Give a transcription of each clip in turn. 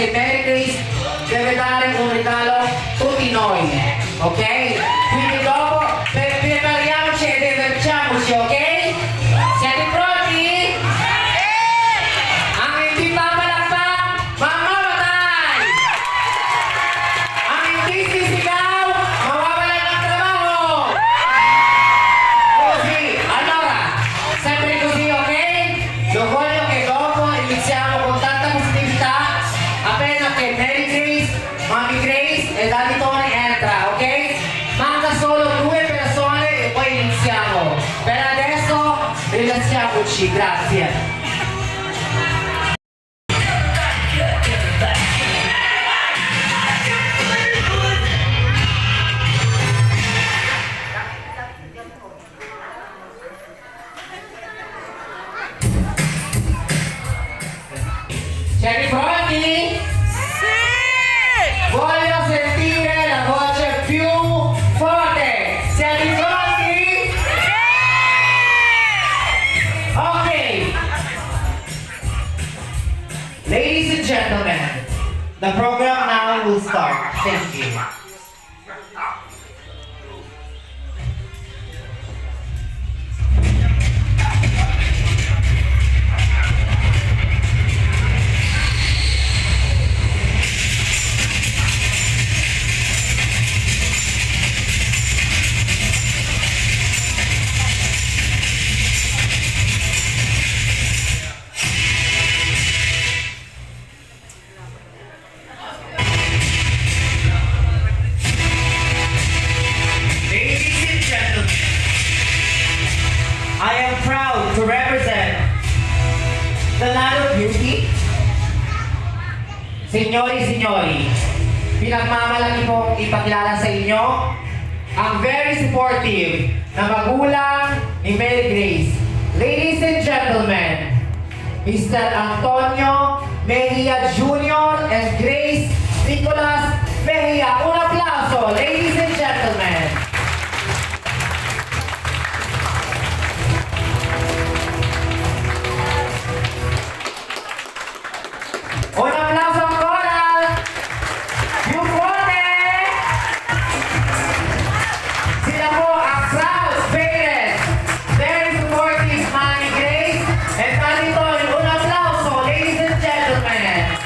kay Mary Grace deve dare un regalo tutti noi, ok? Quindi dopo prepariamoci e divertiamoci, ok? Siete pronti? Ang hindi papalakpak, mamamatay! Ang hindi sisigaw, mawawalan ng trabaho! Così, allora, sempre così, ok? Io voglio che dopo iniziamo con tanta positività, appena che Mary Grace, Mami Grace e Daddy Tony entra, ok? Manca solo 2 persone e poi iniziamo. Per adesso rilassiamoci, grazie. Siete pronti? Voglio sentire la voce più forte. Siete pronti? Ok. Ladies and gentlemen, the program now will start. Thank you. Ladies and gentlemen, I am proud to represent the land of beauty. Signori, pinagmamalaki kong ipakilala sa inyo ang very supportive na magulang ni Mary Grace. Ladies and gentlemen, Mr. Antonio Mejia Jr. and Grace Nicolas Mejia. Un aplauso, ladies and gentlemen. Un applauso ancora. Più forte. Sila po ang proud parents. Very supportive Mami Grace and Daddy Tony. Un applauso, ladies and gentlemen.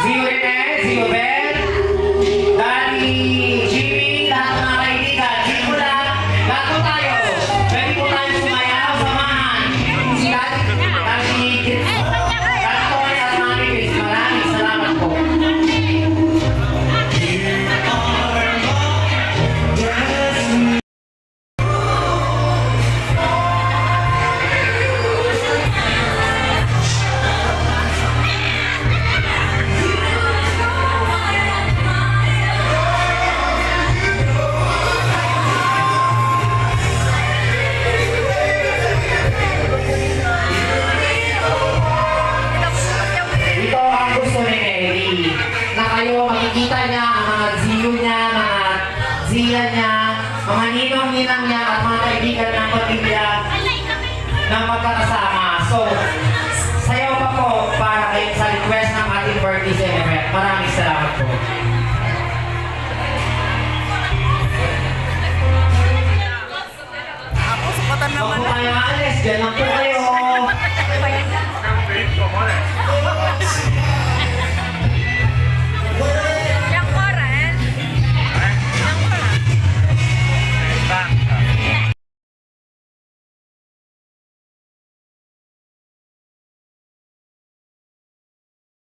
Zio Rene, Zio Ben, Daddy Jimmy, lahat ng mga kaibigan, Jimula, lahat po tayo. Pwede po tayo sumayaw, samahan. Si Daddy Tony at Mami Grace, maraming salamat po. Ito ang gusto ni Mary. Na kayo makikita niya ang mga ziyo niya, mga ziya niya, mga ninong-ninang niya at mga kaibigan ng pamilya na magkakasama. So, sayaw pa po para kayo sa request ng ating birthday celebrant. Maraming salamat po. Ako, sukatan Huwag naman. po kayo aalis. Diyan lang po kayo.